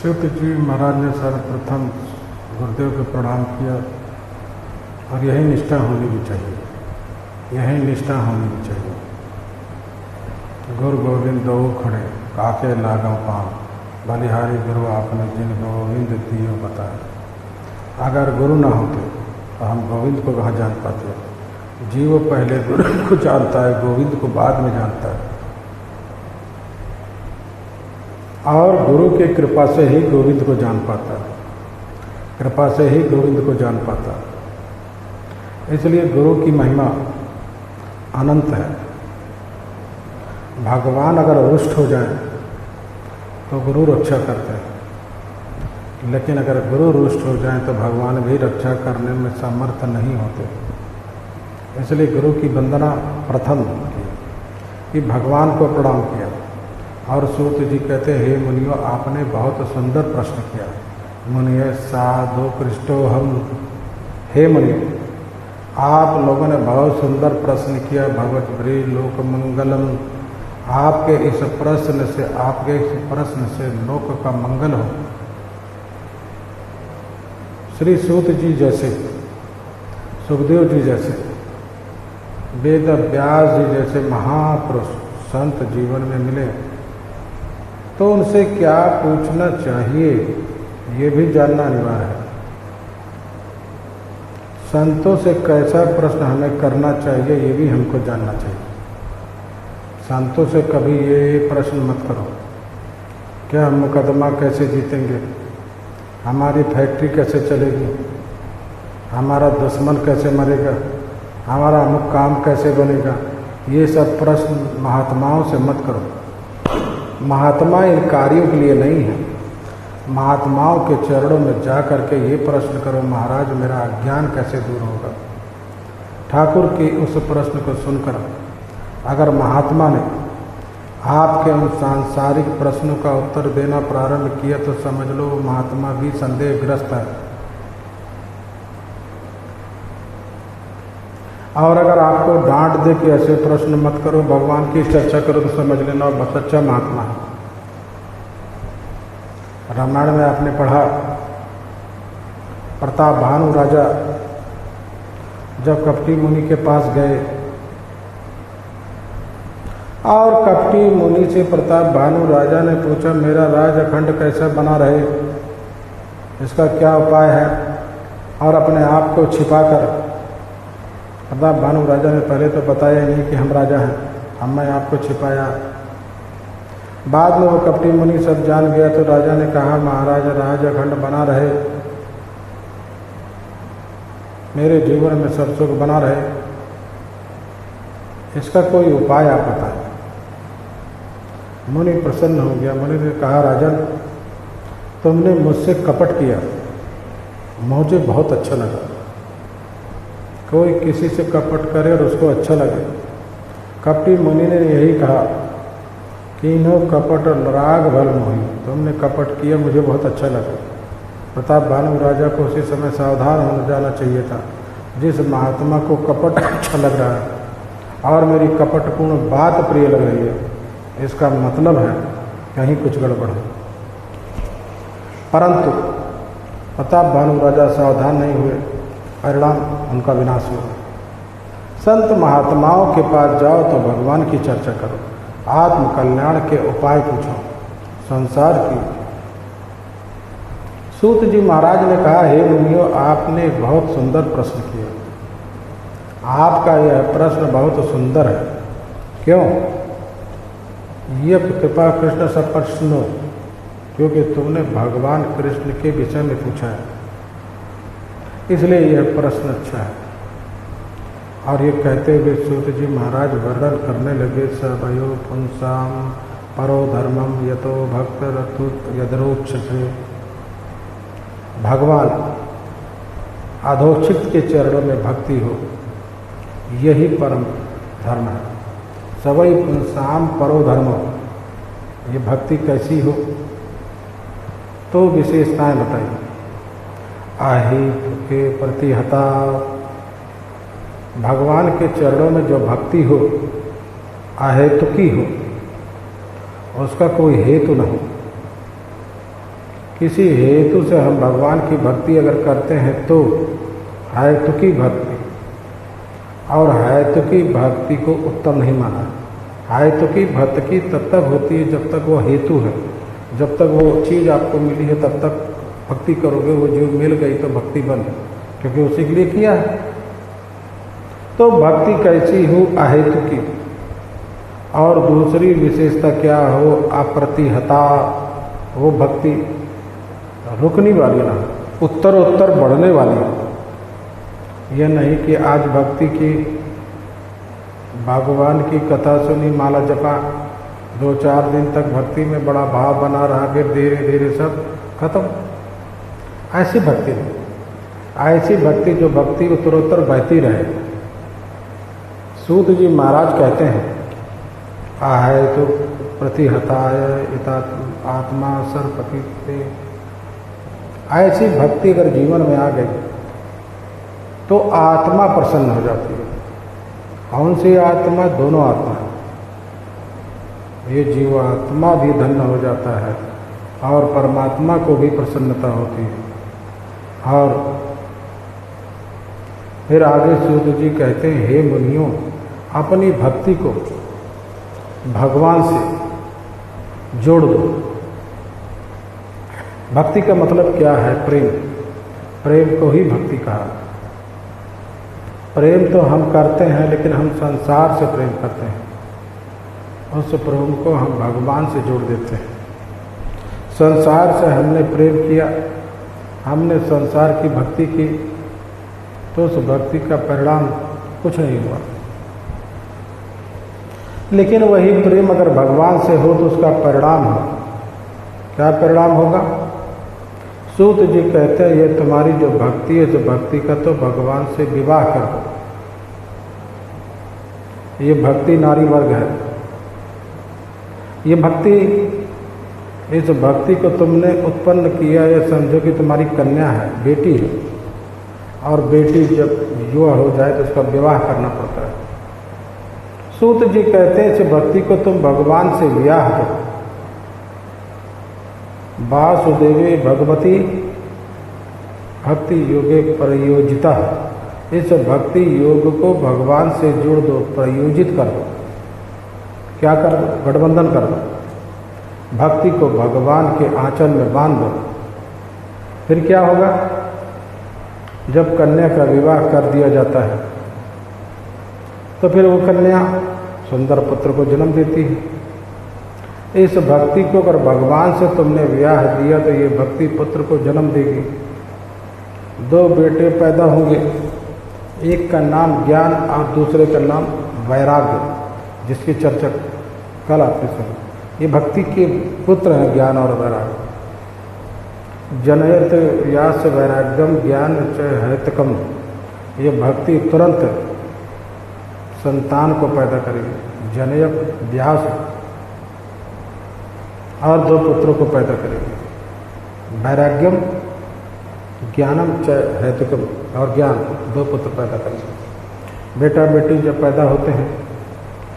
सूत जी महाराज ने सर्वप्रथम गुरुदेव को प्रणाम किया और यही निष्ठा होनी भी चाहिए, यही निष्ठा होनी भी चाहिए। गुरु गोविंद दो खड़े काके लागों पाम, बलिहारी गुरु आपने जिन गोविंद दियो बताए। अगर गुरु ना होते तो हम गोविंद को कहाँ जान पाते। जीव पहले गुरु को जानता है, गोविंद को बाद में जानता है, और गुरु की कृपा से ही गोविंद को जान पाता है, कृपा से ही गोविंद को जान पाता है। इसलिए गुरु की महिमा अनंत है। भगवान अगर रुष्ट हो जाए तो गुरु रक्षा करते हैं, लेकिन अगर गुरु रुष्ट हो जाए तो भगवान भी रक्षा करने में समर्थ नहीं होते। इसलिए गुरु की वंदना प्रथम की कि भगवान को प्रणाम किया। और सूत जी कहते हैं, हे मुनियो, आपने बहुत सुंदर प्रश्न किया। मुनिय साधु कृष्टो हम, हे मुनियो, आप लोगों ने बहुत सुंदर प्रश्न किया। भगवत ब्री लोक मंगलम, आपके इस प्रश्न से लोक का मंगल हो। श्री सूत जी जैसे, सुखदेव जी जैसे, वेद व्यास जी जैसे महापुरुष संत जीवन में मिले तो उनसे क्या पूछना चाहिए ये भी जानना अनिवार्य है। संतों से कैसा प्रश्न हमें करना चाहिए ये भी हमको जानना चाहिए। संतों से कभी ये प्रश्न मत करो, क्या हम मुकदमा कैसे जीतेंगे, हमारी फैक्ट्री कैसे चलेगी, हमारा दुश्मन कैसे मरेगा, हमारा अमुक काम कैसे बनेगा। ये सब प्रश्न महात्माओं से मत करो। महात्मा इन कार्यों के लिए नहीं है। महात्माओं के चरणों में जा करके ये प्रश्न करो, महाराज मेरा अज्ञान कैसे दूर होगा। ठाकुर के उस प्रश्न को सुनकर अगर महात्मा ने आपके उन सांसारिक प्रश्नों का उत्तर देना प्रारंभ किया तो समझ लो महात्मा भी संदेहग्रस्त है। और अगर आपको डांट दे कि ऐसे प्रश्न मत करो, भगवान की चर्चा करो, तो समझ लेना बहुत अच्छा महात्मा है। रामायण में आपने पढ़ा, प्रताप भानु राजा जब कपटी मुनि के पास गए और कपटी मुनि से प्रताप भानु राजा ने पूछा, मेरा राज अखंड कैसे बना रहे, इसका क्या उपाय है। और अपने आप को छिपाकर प्रताप भानु राजा ने पहले तो बताया नहीं कि हम राजा हैं, हमने आपको छिपाया। बाद में वो कपटी मुनि सब जान गया तो राजा ने कहा, महाराज राज अखंड बना रहे, मेरे जीवन में सब सुख बना रहे, इसका कोई उपाय आप बताएं। मुनि प्रसन्न हो गया। मुनि ने कहा, राजन तुमने मुझसे कपट किया, मुझे बहुत अच्छा लगा। कोई किसी से कपट करे और उसको अच्छा लगे। कपटी मुनि ने यही कहा कि नो कपट राग भल मोही, तुमने कपट किया मुझे बहुत अच्छा लगा। प्रताप भानु राजा को उसी समय सावधान हो जाना चाहिए था। जिस महात्मा को कपट अच्छा लग रहा है और मेरी कपटपूर्ण बात प्रिय लग रही है, इसका मतलब है कहीं कुछ गड़बड़ है। परंतु प्रताप भानु राजा सावधान नहीं हुए, परिणाम उनका विनाश हुआ। संत महात्माओं के पास जाओ तो भगवान की चर्चा करो, आत्म कल्याण के उपाय पूछो, संसार की। सूत जी महाराज ने कहा, हे मुनियो, आपने बहुत सुंदर प्रश्न किया। आपका यह प्रश्न बहुत सुंदर है। क्यों? ये कृपा कृष्ण सब प्रश्नो, क्योंकि तुमने भगवान कृष्ण के विषय में पूछा है, इसलिए यह प्रश्न अच्छा है। और ये कहते हुए सूत जी महाराज वर्णन करने लगे, सबयो पुंसाम परो धर्मम यतो भक्त रथुत यदरोक्षसे। भगवान अधोक्षित के चरणों में भक्ति हो, यही परम धर्म है। सबई पुंसाम परो धर्मो, ये भक्ति कैसी हो तो विशेषताएं बताइए। आहित के प्रति हता, भगवान के चरणों में जो भक्ति हो, अहेतुकी हो, उसका कोई हेतु न हो। किसी हेतु से हम भगवान की भक्ति अगर करते हैं तो हेतुकी भक्ति, और हेतुकी भक्ति को उत्तम नहीं माना। हेतुकी भक्ति तब तक होती है जब तक वो हेतु है, जब तक वो चीज़ आपको मिली है तब तक भक्ति करोगे। वो जो मिल गई तो भक्ति बंद, क्योंकि उसी के लिए किया है। तो भक्ति कैसी हो? अहेतुकी। और दूसरी विशेषता क्या हो? अप्रतिहता। वो भक्ति रुकने वाली ना, उत्तर उत्तर बढ़ने वाली। यह नहीं कि आज भक्ति की, भगवान की कथा सुनी, माला जपा, 2-4 दिन तक भक्ति में बड़ा भाव बना रहा, फिर धीरे धीरे सब खत्म। ऐसी भक्ति नहीं। ऐसी भक्ति जो भक्ति उत्तरोत्तर बहती रहे। सूत जी महाराज कहते हैं, आहे तो प्रतिहताय आत्मा सर्वपति। ऐसी भक्ति अगर जीवन में आ गई तो आत्मा प्रसन्न हो जाती है। कौन सी आत्मा? दोनों आत्मा। ये जीवात्मा भी धन्य हो जाता है और परमात्मा को भी प्रसन्नता होती है। और फिर आगे सूत जी कहते हैं, हे मुनियों, अपनी भक्ति को भगवान से जोड़ दो। भक्ति का मतलब क्या है? प्रेम। प्रेम को ही भक्ति कहा। प्रेम तो हम करते हैं, लेकिन हम संसार से प्रेम करते हैं। उस प्रेम को हम भगवान से जोड़ देते हैं। संसार से हमने प्रेम किया, हमने संसार की भक्ति की, तो उस भक्ति का परिणाम कुछ नहीं हुआ। लेकिन वही प्रेम अगर भगवान से हो तो उसका परिणाम हो। क्या परिणाम होगा? सूत जी कहते हैं, ये तुम्हारी जो भक्ति है, जो भक्ति का तो भगवान से विवाह कर दो। ये भक्ति नारी वर्ग है। ये भक्ति, इस भक्ति को तुमने उत्पन्न किया, या समझो कि तुम्हारी कन्या है, बेटी है, और बेटी जब युवा हो जाए तो उसका विवाह करना पड़ता है। सूत जी कहते हैं, इस भक्ति को तुम भगवान से विवाह दो। वासुदेवी भगवती भक्ति योगे प्रयोजिता। इस भक्ति योग को भगवान से जोड़ दो, प्रयोजित कर दो। क्या कर दो? गठबंधन कर दो। भक्ति को भगवान के आंचल में बांध दो। फिर क्या होगा? जब कन्या का विवाह कर दिया जाता है तो फिर वो कन्या सुंदर पुत्र को जन्म देती है। इस भक्ति को अगर भगवान से तुमने विवाह दिया तो ये भक्ति पुत्र को जन्म देगी। 2 बेटे पैदा होंगे, एक का नाम ज्ञान और दूसरे का नाम वैराग्य, जिसकी चर्चा कल आपने सुनी। ये भक्ति के पुत्र हैं, ज्ञान और वैराग्य। जनयत व्यास वैराग्यम ज्ञान च हैतकम। ये भक्ति तुरंत संतान को पैदा करेगी। जनयत व्यास, और 2 पुत्रों को पैदा करेगी। वैराग्यम ज्ञानम च हैतुकम, और ज्ञान, 2 पुत्र पैदा करेंगे। बेटा बेटी जब पैदा होते हैं,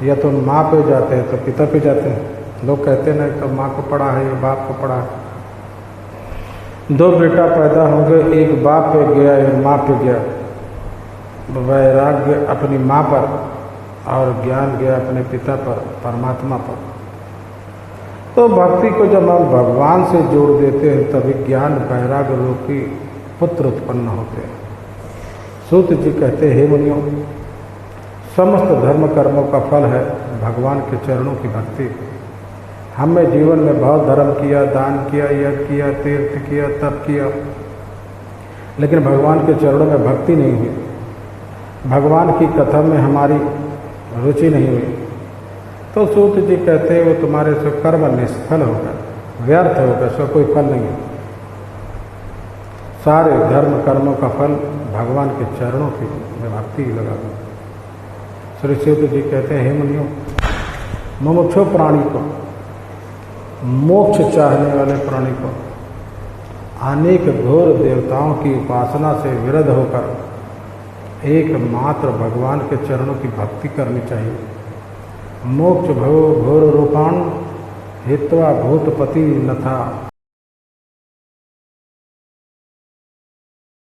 या तो माँ पे जाते हैं तो पिता पे जाते हैं। लोग कहते हैं ना, तो माँ को पढ़ा है या बाप को पढ़ा है। 2 बेटा पैदा होंगे, एक बाप पे गया या माँ पे गया। वैराग्य अपनी माँ पर और ज्ञान गया अपने पिता पर, परमात्मा पर। तो भक्ति को जब हम भगवान से जोड़ देते हैं तभी ज्ञान वैराग्य रूपी पुत्र उत्पन्न होते हैं। सूत जी कहते हैं, हे मुनियों, समस्त धर्म कर्मों का फल है भगवान के चरणों की भक्ति। हमने जीवन में बहुत धर्म किया, दान किया, यज्ञ किया, तीर्थ किया, तप किया, लेकिन भगवान के चरणों में भक्ति नहीं हुई। भगवान की कथा में हमारी रुचि नहीं हुई। तो सूत जी कहते हैं, वो तुम्हारे से कर्म निष्फल होगा, व्यर्थ होगा, इसका कोई फल नहीं है। सारे धर्म कर्मों का फल भगवान के चरणों की भक्ति लगा दो। श्री सूत जी कहते हैं, हे मुनियों, मुमुक्षु प्राणी को, मोक्ष चाहने वाले प्राणी को अनेक घोर देवताओं की उपासना से विरध होकर एकमात्र भगवान के चरणों की भक्ति करनी चाहिए। मोक्ष भव घोर रूपाण हित्वा भूतपति न था।